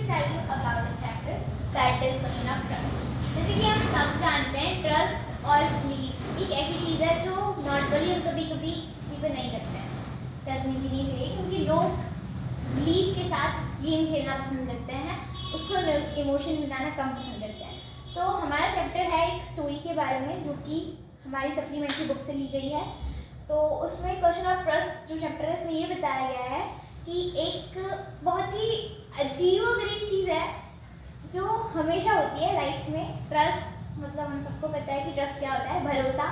tell you about a chapter that is question of trust. जैसे कि हम सब जानते हैं ट्रस्ट और बिलीफ एक ऐसी चीज़ है जो नॉर्मली हम कभी कभी किसी पे नहीं करते हैं, करनी भी नहीं चाहिए, क्योंकि लोग बिलीफ के साथ गेम खेलना पसंद करते हैं, उसको इमोशन मिलाना कम पसंद करते हैं। सो हमारा चैप्टर है एक स्टोरी के बारे में जो कि हमारी सप्लीमेंट्री बुक से ली गई है। तो उसमें क्वेश्चन ऑफ ट्रस्ट जो चैप्टर है इसमें ये बताया गया है कि एक बहुत ही अजीबोगरीब चीज़ है जो हमेशा होती है लाइफ में। ट्रस्ट मतलब हम सबको पता है कि ट्रस्ट क्या होता है, भरोसा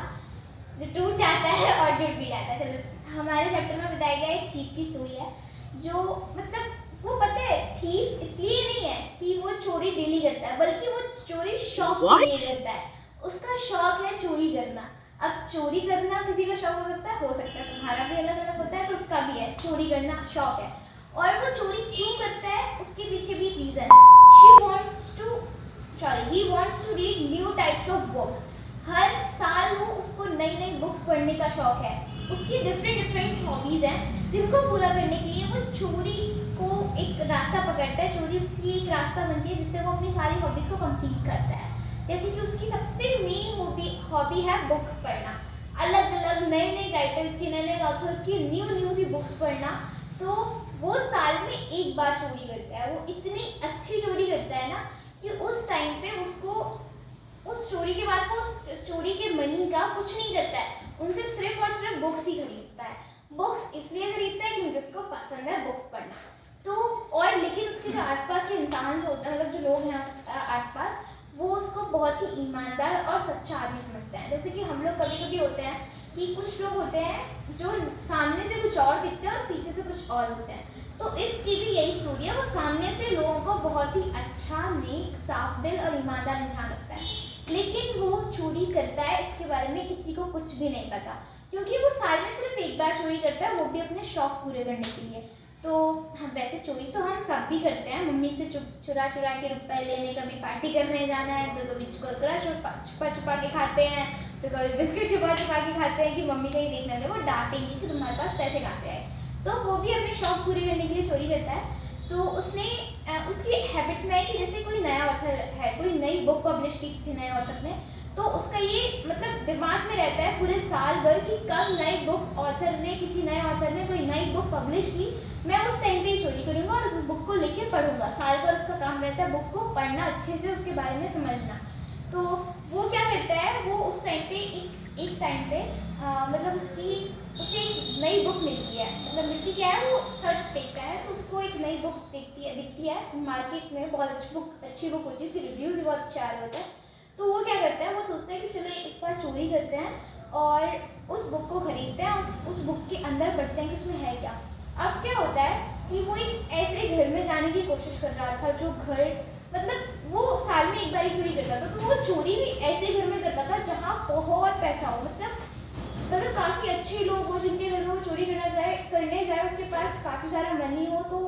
जो टूट जाता है और जुड़ भी जाता है। चलो हमारे चैप्टर में बताया गया एक थीफ की स्टोरी है जो मतलब वो पता है थीफ इसलिए नहीं है कि वो चोरी डेली करता है, बल्कि वो चोरी शौक के लिए करता है। उसका शौक है चोरी करना। अब चोरी करना किसी का शौक हो सकता है तुम्हारा भी अलग अलग होता है, तो उसका भी है, चोरी करना शौक है। और वो चोरी क्यों करता है उसके पीछे भी एक रीजन है। He wants to read new types of book. हर साल वो उसको नई नई बुक्स पढ़ने का शौक है। उसकी डिफरेंट हॉबीज हैं जिनको पूरा करने के लिए वो चोरी को एक रास्ता पकड़ता है। चोरी उसकी एक रास्ता बनती है जिससे वो अपनी सारी हॉबीज को कंप्लीट करता है। जैसे कि उसकी सबसे मेन हॉबी है बुक्स पढ़ना, अलग अलग नए नए राइटर्स की, नए नए ऑथर्स की न्यू सी बुक्स पढ़ना। तो वो साल में एक बार चोरी करता है। वो इतनी अच्छी चोरी करता है ना कि उस टाइम पे उसको उस चोरी के बाद वो उस चोरी के मनी का कुछ नहीं करता है, उनसे सिर्फ और सिर्फ बुक्स ही खरीदता है। बुक्स इसलिए खरीदता है क्योंकि उसको पसंद है बुक्स पढ़ना। तो और लेकिन उसके जो आसपास के इंसान होते हैं, मतलब जो लोग हैं आसपास, वो उसको बहुत ही ईमानदार और सच्चा आदमी समझते हैं। जैसे कि हम लोग कभी कभी होते हैं कि कुछ लोग होते हैं जो सामने से कुछ और दिखते हैं और पीछे से कुछ और होते हैं। तो इसकी भी यही स्टोरी है। वो सामने से लोगों को बहुत ही अच्छा, नेक, साफ दिल और ईमानदार इंसान लगता है, लेकिन वो चोरी करता है इसके बारे में किसी को कुछ भी नहीं पता, क्योंकि वो साल में सिर्फ एक बार चोरी करता है, वो भी अपने शौक पूरे करने के लिए। तो हम वैसे चोरी तो हम सब भी करते हैं, मम्मी से चुरा के रुपए लेने, कभी पार्टी करने जाना है तो कभी कुरकुरा छुपा के खाते हैं, तो कभी बिस्किट छुपा के खाते हैं कि मम्मी कहीं देख ना दे, वो डांटेंगी कि तुम्हारे पास पैसे कहाँ से आए। तो वो भी अपने शौक पूरे करने के लिए चोरी करता है। तो उसकी हैबिट में है कि जैसे कोई नया ऑथर है, कोई नई बुक पब्लिश की किसी नए ऑथर ने, तो उसका ये मतलब दिमाग में रहता है पूरे साल भर कि कब नई बुक किसी नए ऑथर ने कोई नई बुक पब्लिश की, मैं उस टाइम पे चोरी करूंगा और उस बुक को लेकर पढ़ूंगा। साल भर उसका काम रहता है बुक को पढ़ना, अच्छे से उसके बारे में समझना। तो वो क्या करता है, वो उस टाइम पे एक टाइम पे मतलब उसे एक नई बुक मिलती है। मतलब मिलती क्या है, वो सर्च देखता है तो उसको एक नई बुक दिखती है मार्केट में, बहुत अच्छी बुक होती है, इसके रिव्यूज भी बहुत अच्छे आ रहे होते हैं। तो वो क्या करता है, वो सोचता है कि चलो इस बार चोरी करते हैं और उस बुक को खरीदते हैं, उस बुक के अंदर पढ़ते हैं कि उसमें है क्या। अब क्या होता है कि वो एक ऐसे घर में जाने की कोशिश कर रहा था जो घर मतलब वो साल में एक बार ही चोरी करता था। तो वो चोरी भी ऐसे घर में करता था जहाँ बहुत पैसा हो, मतलब काफ़ी अच्छे लोग हो जिनके घर में वो चोरी करने जाए उसके पास काफ़ी सारा मनी हो, तो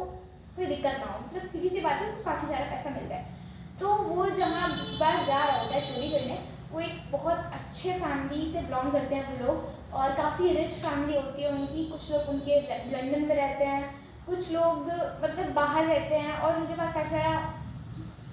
कोई दिक्कत ना हो, मतलब सीधी सी बात है, उसको काफ़ी सारा पैसा मिल जाए। तो वो जहाँ इस बार जा रहा होता है चोरी करने, वो एक बहुत अच्छे फैमिली से बिलोंग करते हैं वो लोग, और काफ़ी रिच फैमिली होती है उनकी। कुछ लोग उनके लंदन में रहते हैं, कुछ लोग मतलब बाहर रहते हैं और उनके पास काफ़ी सारा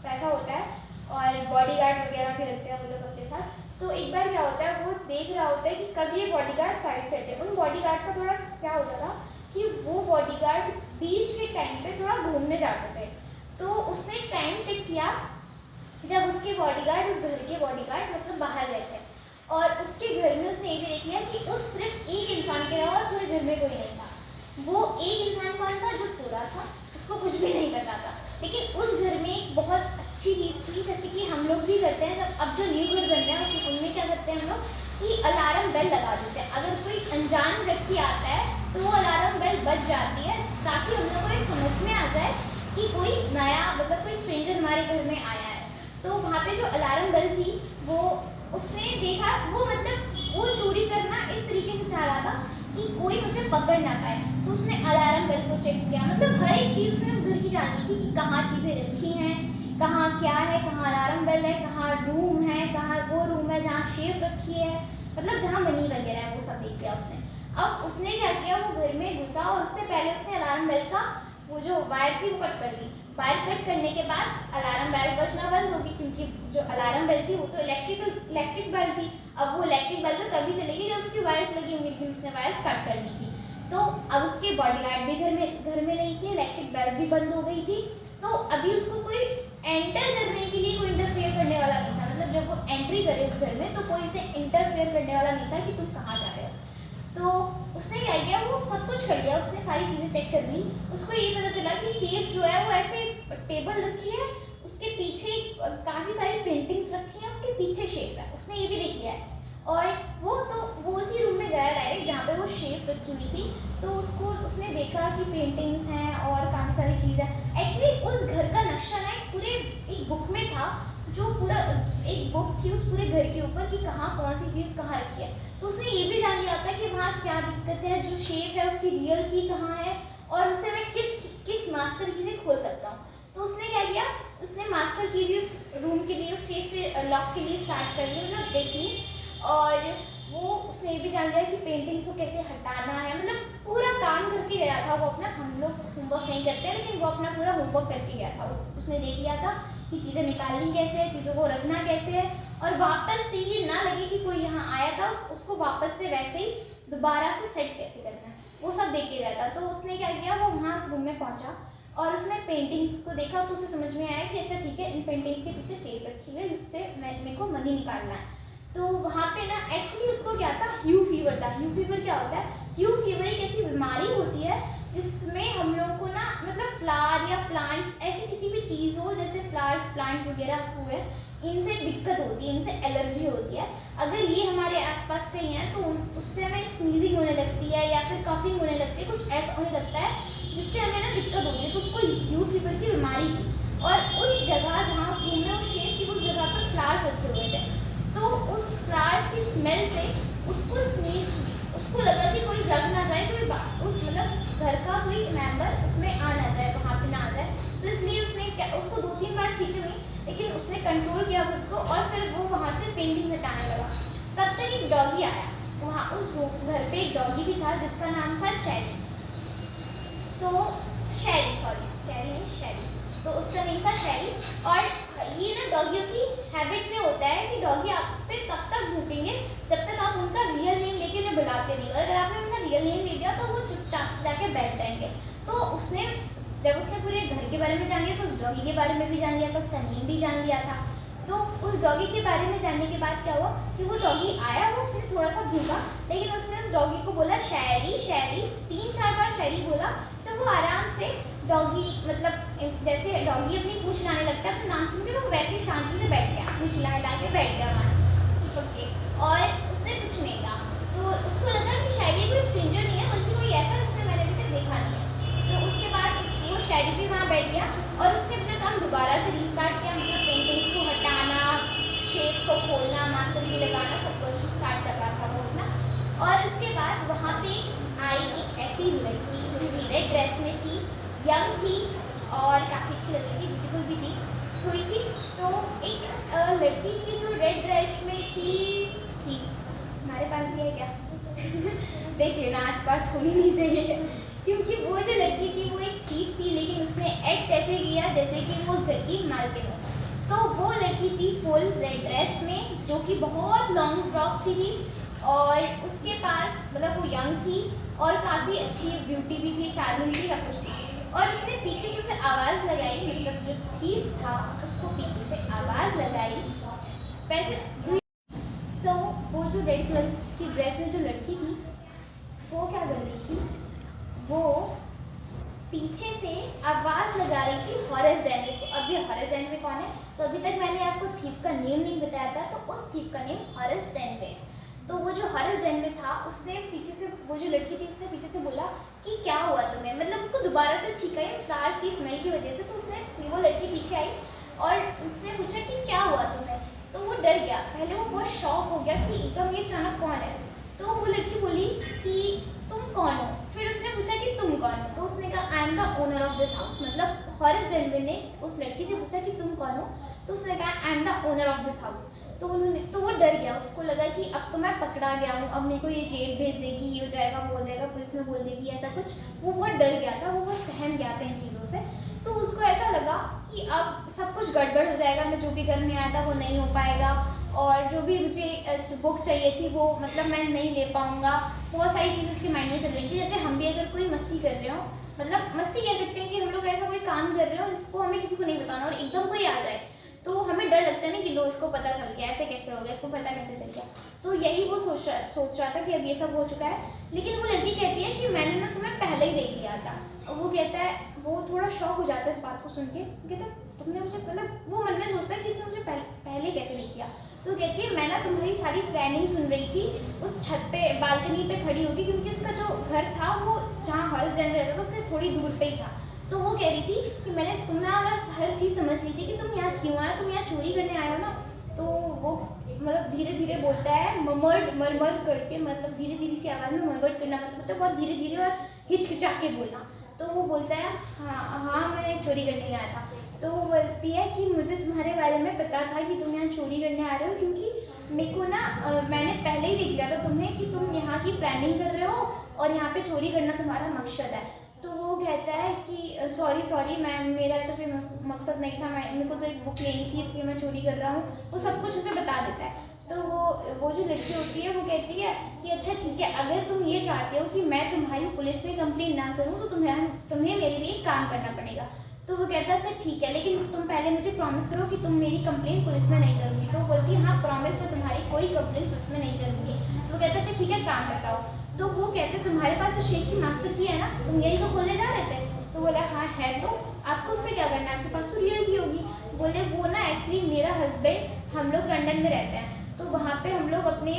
पैसा होता है और बॉडीगार्ड वगैरह भी रखते हैं वो लोग अपने साथ। तो एक बार क्या होता है, वो देख रहा होता है कि कब ये बॉडीगार्ड साइड से हटे। उन बॉडीगार्ड का थोड़ा क्या होता था कि वो बॉडीगार्ड बीच के टाइम पे थोड़ा घूमने जाते थे। तो उसने टाइम चेक किया जब उसके बॉडीगार्ड, उस घर के बॉडीगार्ड मतलब बाहर गए थे, और उसके घर में उसने ये भी देख लिया कि उस सिर्फ एक इंसान के अलावा पूरे घर में कोई नहीं था। वो एक इंसान कौन था, जो सो रहा था, उसको कुछ भी नहीं पता था। लेकिन उस घर में एक बहुत अच्छी चीज़ थी, जैसे कि हम लोग भी करते हैं जब अब जो न्यू घर बन रहा है उनमें क्या करते हैं हम लोग कि अलार्म बेल लगा देते हैं। अगर कोई अनजान व्यक्ति आता है तो वो अलार्म बेल बज जाती है, ताकि हम लोग को ये समझ में आ जाए कि कोई नया मतलब कोई स्ट्रेंजर हमारे घर में आया है। तो वहाँ पे जो अलार्म बेल थी वो उसने देखा, वो मतलब वो चोरी करना इस तरीके से चाह रहा था कि कोई मुझे पकड़ ना पाए। तो उसने अलार्म बेल को चेक किया, मतलब हर एक चीज़ उसने उस घर की जानी थी कि कहाँ चीज़ें रखी हैं, कहाँ क्या है, कहाँ अलार्म बेल है, कहाँ रूम है, कहाँ वो रूम है जहाँ शेफ रखी है, मतलब जहाँ मनी वगैरह है, वो सब देख लिया उसने। अब उसने क्या किया, वो घर में घुसा और उससे पहले उसने अलार्म बेल का वो जो वायर थी वो कट कर दी। वायर कट करने के बाद अलार्म बेल बजना बंद होगी, क्योंकि जो अलार्म बेल थी वो तो इलेक्ट्रिक बेल थी। अब वो इलेक्ट्रिक बेल तो तभी चलेगी जब उसकी वायर्स लगी होंगी, लेकिन उसने वायर्स कट कर दी थी। तो अब उसके बॉडीगार्ड भी घर में नहीं थे, इलेक्ट्रिक बेल भी बंद हो गई थी। तो अभी उसको कोई एंटर करने के लिए कोई इंटरफेयर करने वाला नहीं था। मतलब जब वो एंट्री करे उस घर में तो कोई इसे इंटरफेयर करने वाला नहीं था कि तुम कहाँ जा रहे हो। तो उसने क्या किया, वो सब कुछ कर लिया, उसने सारी चीज़ें चेक कर ली। उसको ये पता चला कि सेफ जो है वो ऐसे टेबल रखी है, उसके पीछे काफ़ी सारी पेंटिंग्स रखी हैं, उसके पीछे शेफ है, उसने ये भी देख लिया है। और वो उसी रूम में गया डायरेक्ट जहाँ पे वो शेफ रखी हुई थी। तो उसने देखा कि पेंटिंग्स हैं और काफ़ी सारी चीज़ है। एक्चुअली उस घर का नक्शा ना एक बुक में था, जो पूरा एक बुक थी उस पूरे घर के ऊपर कि कहाँ कौन सी चीज़ कहाँ रखी है। तो उसने ये भी जान लिया था कि वहाँ क्या दिक्कत है, जो शेफ है उसकी रियल की कहाँ है और उससे मैं किस मास्टर की से खोल सकता हूँ। तो उसने क्या किया, उसने मास्टर की भी उस रूम के लिए, उस शेफ के लॉक के लिए स्टार्ट कर ली, मतलब देख ली। और उसने ये भी जान लिया कि पेंटिंग्स को कैसे हटाना है, मतलब पूरा काम करके गया था वो अपना। हम लोग होमवर्क नहीं करते, लेकिन वो अपना पूरा होमवर्क करके गया था। उसने देख लिया था कि चीज़ें निकालनी कैसे है, चीज़ों को रखना कैसे है, और वापस से ये ना लगे कि कोई यहाँ आया था, उसको वापस से वैसे ही दोबारा से सेट कैसे करना है, वो सब देख के गया था। तो उसने क्या किया, वो वहाँ उस रूम में पहुँचा और उसने पेंटिंग्स को देखा। तो उसे समझ में आया कि अच्छा ठीक है, इन पेंटिंग्स के पीछे सेफ रखी हुई है जिससे मेरे को मनी निकालना है। तो वहाँ पे ना एक्चुअली उसको क्या था, ह्यू फीवर था। ह्यू फीवर क्या होता है, ह्यू फीवर एक ऐसी बीमारी होती है जिसमें हम लोग को ना, मतलब फ्लावर या प्लांट्स, ऐसी किसी भी चीज़ हो, जैसे फ्लावर्स प्लांट्स वगैरह हुए, इनसे दिक्कत होती है, इनसे एलर्जी होती है। अगर ये हमारे आसपास कहीं है तो उससे हमें स्नीजिंग होने लगती है या फिर कफिंग होने लगती है, कुछ ऐसा होने लगता है जिससे हमें ना दिक्कत होती है। तो उसको ह्यू फीवर की बीमारी थी। और उस जगह जहाँ उस रूम में उस शेफ की, उस जगह पर फ्लावर्स रखे हुए थे। तो उस फ्लावर्स की स्मेल से उसको स्नीज हुई, उसको लगा कि कोई जग ना जाए, कोई उस मतलब घर का कोई मेंबर उसमें आ ना जाए, वहाँ पे ना आ जाए। तो इसलिए उसको 2-3 बार छींकें हुई, लेकिन उसने कंट्रोल किया खुद को और फिर वो वहाँ से पेंटिंग हटाने लगा। तब तक एक डॉगी आया वहाँ, उस घर पे एक डॉगी भी था जिसका नाम था चेरी। तो चेरी नहीं, शेरी। तो उसका नेम था शेरी। और ये ना डॉगियों की हैबिट में होता है कि डॉगी आप पे तब तक भूकेंगे जब तक आप उनका रियल नेम लेके उन्हें बुलाते नहीं, और अगर आपने उनका रियल नेम ले दिया तो वो चुपचाप से जाके बैठ जाएंगे। तो जब उसने पूरे घर के बारे में जान लिया तो उस डॉगी के बारे में भी जान लिया था, उसका नेम भी जान लिया था। तो उस डॉगी के बारे में जानने के बाद क्या हुआ कि वो डॉगी आया, वो उसने थोड़ा सा भूखा, लेकिन उसने उस डॉगी को बोला शेरी शेरी, 3-4 बार शेरी बोला। तो वो आराम से डॉगी, मतलब जैसे डॉगी अपनी पूंछ हिलाने लगता है अपने नाम सुन के, वो वैसे ही शांति से बैठ गया, पूंछ हिला के बैठ गया वहाँ चिपक के, और उसने कुछ नहीं कहा। तो उसको लगा कि शायद ये कोई स्ट्रेंजर नहीं है, बल्कि कोई ऐसा जिसने मैंने अभी तक देखा नहीं है। तो उसके बाद वो शायरी भी वहाँ बैठ गया और उसने अपना काम दोबारा से रिस्टार्ट किया, मतलब पेंटिंग्स को हटाना, शेप को खोलना, मास्टर की लगाना, सब कुछ स्टार्ट कर रहा था वो अपना। और उसके बाद वहाँ पे एक ऐसी लड़की जो रेड ड्रेस में थी, यंग थी और काफ़ी अच्छी लग रही थी, ब्यूटीफुल भी थी थोड़ी सी। तो एक लड़की थी जो रेड ड्रेस में थी हमारे पास भी है क्या देख लेना, आसपास होनी नहीं चाहिए, क्योंकि वो जो लड़की थी वो एक थीफ थी, लेकिन उसने एक्ट ऐसे किया जैसे कि वो उस घर की मालकिन हो। तो वो लड़की थी फुल रेड ड्रेस में, जो कि बहुत लॉन्ग फ्रॉक सी थी, और उसके पास, मतलब वो यंग थी और काफ़ी अच्छी ब्यूटी भी थी, चार्मिंग थी, सब कुछ थी। और उसने पीछे से उसे आवाज़ लगाई, मतलब जो थीफ था उसको पीछे से आवाज़ लगाई वैसे। सो वो जो रेड कलर की ड्रेस में जो लड़की थी वो क्या कर रही थी, वो पीछे से आवाज़ लगा रही थी हॉरस ज़ैनवे को। अब ये हॉरस ज़ैनवे कौन है, तो अभी तक मैंने आपको थीफ का नेम नहीं बताया था, तो उस थीफ का नेम हॉरस ज़ैनवे। तो वो जो हॉरस ज़ैनवे था उसने पीछे से, वो जो लड़की थी उसने पीछे से बोला कि क्या हुआ तुम्हें, मतलब उसको दोबारा से छींका फ्लावर्स की स्मेल की वजह से। तो उसने, वो लड़की पीछे आई और उसने पूछा कि क्या हुआ तुम्हें। तो वो डर गया, पहले वो बहुत शॉक हो गया कि एकदम ये अचानक कौन है। तो वो लड़की बोली कि तुम कौन हो। फिर उसने पूछा कि तुम कौन हो, तो उसने कहा I am the owner of this house, मतलब हॉरस ज़ैनवे ने उस लड़की से पूछा कि तुम कौन हो, तो उसने कहा I am the owner of this house. तो वो डर गया, उसको लगा कि अब तो मैं पकड़ा गया हूँ, अब मेरे को ये जेल भेज देगी, ये हो जाएगा वो हो जाएगा, पुलिस में बोल देगी, ऐसा कुछ। वो बहुत डर गया था, वो बहुत सहम गया था इन चीज़ों से। तो उसको ऐसा लगा लगा कि अब सब कुछ गड़बड़ हो जाएगा, मैं जो भी करने आया था वो नहीं हो पाएगा, और जो भी मुझे बुक चाहिए थी वो मतलब मैं नहीं ले पाऊँगा। बहुत सारी चीज़ें उसके माइंड में चल रही थी। जैसे हम भी अगर कोई मस्ती कर रहे हो, मतलब मस्ती कह सकते हैं कि हम लोग ऐसा कोई काम कर रहे हो जिसको हमें किसी को नहीं बताना और एकदम कोई आ जाए, तो हमें डर लगता है ना कि लो इसको पता चल गया, ऐसे कैसे हो गया, इसको पता कैसे चल गया। तो यही वो सोच रहा था कि अब ये सब हो चुका है। लेकिन वो लड़की कहती है कि मैंने ना तुम्हें पहले ही देख लिया था। और वो कहता है, वो थोड़ा शॉक हो जाता है इस बात को सुन के, कहता है तुमने मुझे, मतलब वो मन में सोचता है कि इसने मुझे पहले कैसे नहीं किया। तो कहती है मैं ना तुम्हारी सारी प्लानिंग सुन रही थी, उस छत पे बालकनी पे खड़ी होगी, क्योंकि उसका जो घर था वो जहाँ हॉरिस जन रहता था उससे थोड़ी दूर पे ही था। तो वो कह रही थी कि मैंने तुम्हारा हर चीज़ समझ ली थी कि तुम यहाँ क्यों आए हो, तुम यहाँ चोरी करने आए हो ना। तो वो मतलब धीरे धीरे बोलता है, मरमर करके, मतलब धीरे धीरे सी आवाज़ में मरमर करना मतलब बहुत धीरे धीरे और हिचकिचा के बोलना। तो वो बोलता है हाँ मैं चोरी करने आया था। तो वो बोलती है कि मुझे तुम्हारे बारे में पता था कि तुम यहाँ चोरी करने आ रहे हो, क्योंकि मेरे को ना मैंने पहले ही देख लिया था तुम्हें कि तुम यहाँ की प्लानिंग कर रहे हो और यहाँ पे चोरी करना तुम्हारा मकसद है। तो वो कहता है कि सॉरी मैं, मेरा ऐसा कोई मकसद नहीं था, मेरे को तो एक बुक लेनी थी इसलिए मैं चोरी कर रहा हूँ। वो सब कुछ उसे बता देता है। तो वो जो लड़की होती है वो कहती है कि अच्छा ठीक है, अगर तुम ये चाहते हो कि मैं तुम्हारी पुलिस में कंप्लेन ना करूँ तो तुम्हें मेरे लिए काम करना पड़ेगा। तो वो कहता है अच्छा ठीक है, लेकिन तुम पहले मुझे प्रॉमिस करो कि तुम मेरी कंप्लेन पुलिस में नहीं करोगी। तो वो बोलती है हाँ प्रॉमिस, मैं तुम्हारी कोई कंप्लेन पुलिस में नहीं करूँगी। तो वो कहता है अच्छा ठीक है, काम बताओ। तो वो कहते तुम्हारे पास तो शेख की मास्टर की है ना, तुम यही तो खोलने जा रहे थे। तो बोला हाँ है, तो आपको उससे क्या करना है, आपके पास तो रियल की होगी। बोले वो ना एक्चुअली मेरा हस्बैंड, हम लोग लंदन में रहते हैं, तो वहाँ पे हम लोग अपने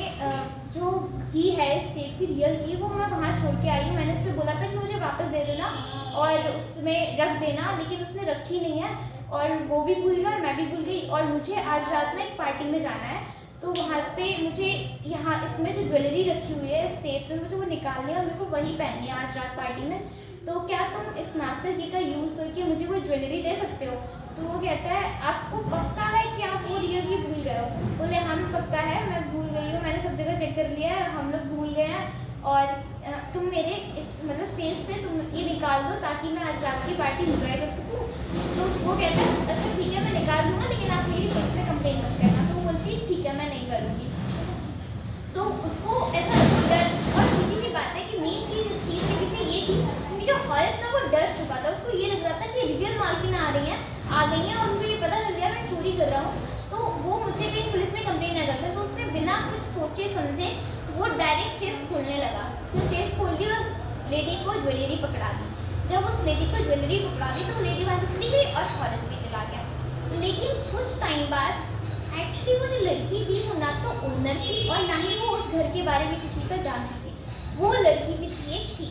जो की है शेख की रियल की, वो मैं वहाँ छोड़ के आई हूँ। मैंने उससे बोला था कि मुझे वापस दे देना और उसमें रख देना, लेकिन उसने रखी नहीं है और वो भी भूल गया और मैं भी भूल गई। और मुझे आज रात में एक पार्टी में जाना है, तो वहाँ पे मुझे यहाँ इसमें जो ज्वेलरी रखी हुई है सेफ में, मुझे वो निकालनी है और मेरे को वही पहननी है आज रात पार्टी में। तो क्या तुम इस मास्टर की का यूज़ करके मुझे वो ज्वेलरी दे सकते हो। तो वो कहता है आपको पक्का है कि आप वो रियली भूल गए हो। बोले हाँ पक्का है, मैं भूल गई हूँ, मैंने सब जगह चेक कर लिया है, हम लोग भूल गए हैं। और तुम मेरे इस मतलब सेफ से तुम ये निकाल दो ताकि मैं आज रात की पार्टी इंजॉय कर सकूँ। तो वो कहता है अच्छा ठीक है, मैं निकाल दूंगा, लेकिन आप मेरी पुलिस में कंप्लेन मत करना। तो वो बोलती है ठीक है मैं नहीं करूँगी। तो उसको ऐसा डर, और सीधी सी बात है कि मेन चीज़ इस चीज़ के पीछे ये थी कि जो हॉरिस था वो डर चुका था। उसको ये लग रहा था कि रियल मालकिन आ गई हैं और उनको ये पता चल गया मैं चोरी कर रहा हूँ, तो वो मुझे कहीं पुलिस में कंप्लेन ना करते। तो उसने बिना कुछ सोचे समझे वो डायरेक्ट सेफ खोलने लगा। उसने सेफ खोल दी और उस लेडी को ज्वेलरी पकड़ा दी। जब उस लेडी को ज्वेलरी पकड़ा दी तो लेडी वहाँ से चली गई और हॉरिस भी चला गया। लेकिन कुछ टाइम बाद एक्चुअली वो जो लड़की थी वो ना तो ओनर थी और ना ही वो उस घर के बारे में किसी को जानती थी। वो लड़की भी थी एक थी,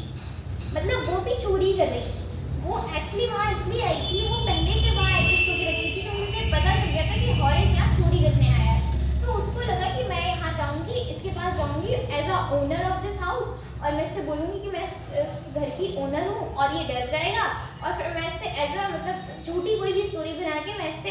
मतलब वो भी चोरी कर रही थी। वो एक्चुअली वहाँ इसलिए आई थी, वो पहले से वहाँ एडजस्ट होकर रखी थी, तो मुझे पता चल गया था कि हॉरिस यहाँ चोरी करने आया है। तो उसको लगा कि मैं यहाँ जाऊँगी, इसके पास जाऊँगी as a owner of this house, और मैं इससे बोलूँगी कि मैं इस घर की ओनर हूँ, और ये डर जाएगा। और फिर मैं इससे एज अ मतलब झूठी कोई भी स्टोरी बना के मैं इससे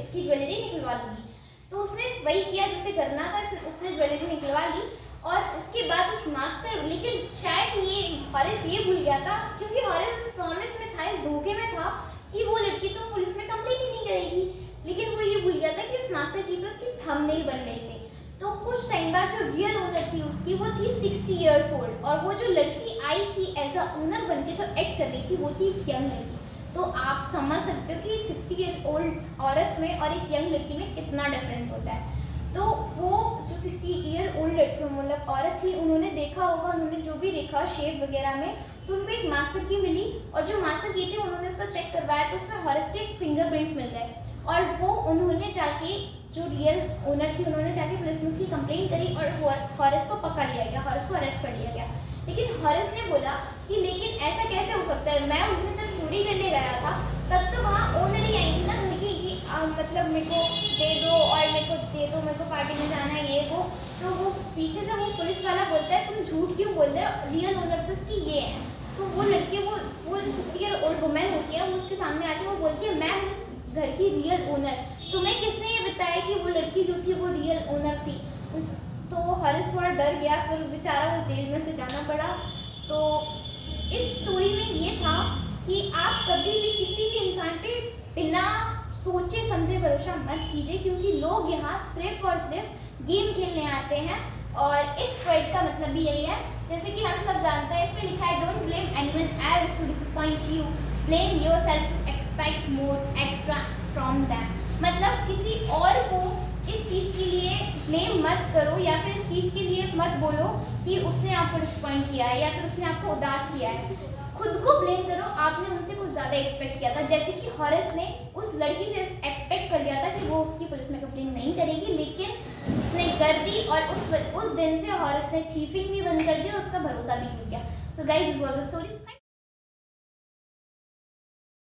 इसकी ज्वेलरी निकलवा लूँगी। तो उसने वही किया जैसे करना था, उसने ज्वेलरी निकलवा ली। और उसके बाद उस मास्टर, लेकिन शायद ये हॉरिस ये भूल गया था, क्योंकि हॉरिस इस प्रॉमिस में था, इस धोखे में था कि वो लड़की तो पुलिस में कंप्लेन ही नहीं करेगी। लेकिन वो ये भूल गया था कि उस मास्टर की पे उसकी थंबनेल बन गई थी। तो कुछ टाइम बाद जो रियल ओनर थी उसकी, वो थी 60 इयर्स ओल्ड, और वो जो लड़की आई थी एज अ ओनर बन के जो एक्ट कर रही थी वो थी एक यंग लड़की। तो आप समझ सकते हो कि एक 60 ईयर ओल्ड औरत में और एक यंग लड़की में कितना डिफरेंस होता है। तो वो जो 60 ईयर ओल्ड मतलब औरत थी, उन्होंने देखा होगा, उन्होंने जो भी देखा शेप वगैरह में, तो उनको एक मास्टर की मिली, और जो मास्टर की थी उन्होंने उसका चेक करवाया तो उसमें हॉरिस के फिंगरप्रिंट्स मिल गए। और वो उन्होंने जाके, जो रियल ओनर थी, उन्होंने जाके पुलिस में उसकी कंप्लेन करी और हॉरिस को पकड़ लिया गया, हॉरिस को अरेस्ट कर लिया गया। लेकिन हॉरिस ने बोला कि लेकिन ऐसा कैसे हो सकता है, मैं उस दिन जब चोरी करने गया था तब तो वहाँ ओनर ही आई थी ना घर की, मतलब मेरे को दे दो और मेरे को दे दो, मेरे को पार्टी में जाना है ये वो। तो वो पीछे से वो पुलिस वाला बोलता है तुम झूठ क्यों बोल रहे हो, रियल ओनर तो उसकी ये है। तो वो लड़की, वो जो 60 ईयर ओल्ड वुमेन होती है, वो उसके सामने आती है, वो बोलती है मैं हूँ इस घर की रियल ओनर, तुम्हें किसने ये बताया कि वो लड़की जो थी वो रियल ओनर थी। तो हॉरिस थोड़ा डर गया, फिर बेचारा वो जेल में से जाना पड़ा। तो इस स्टोरी में ये था कि आप कभी भी किसी भी इंसान पे बिना सोचे समझे भरोसा मत कीजिए, क्योंकि लोग यहाँ सिर्फ और सिर्फ गेम खेलने आते हैं। और इस क्वेट का मतलब भी यही है, जैसे कि हम सब जानते हैं, इसमें लिखा है don't blame anyone else to disappoint you, blame yourself to expect more extra from them. मतलब किसी और को इस चीज़ के लिए ब्लेम मत करो, या फिर इस चीज़ के लिए मत बोलो कि उसने आपको डिसअपॉइंट किया है या फिर उसने आपको उदास किया है। खुद को ब्लेम करो, आपने उनसे कुछ ज़्यादा एक्सपेक्ट किया था। जैसे कि हॉरेस ने उस लड़की से एक्सपेक्ट कर लिया था कि वो उसकी पुलिस में कंप्लेंट नहीं करेगी, लेकिन उसने कर दी, और उस दिन से हॉरेस ने थीफिंग भी बंद कर दी और उसका भरोसा भी टूट गया। So guys, this was the story.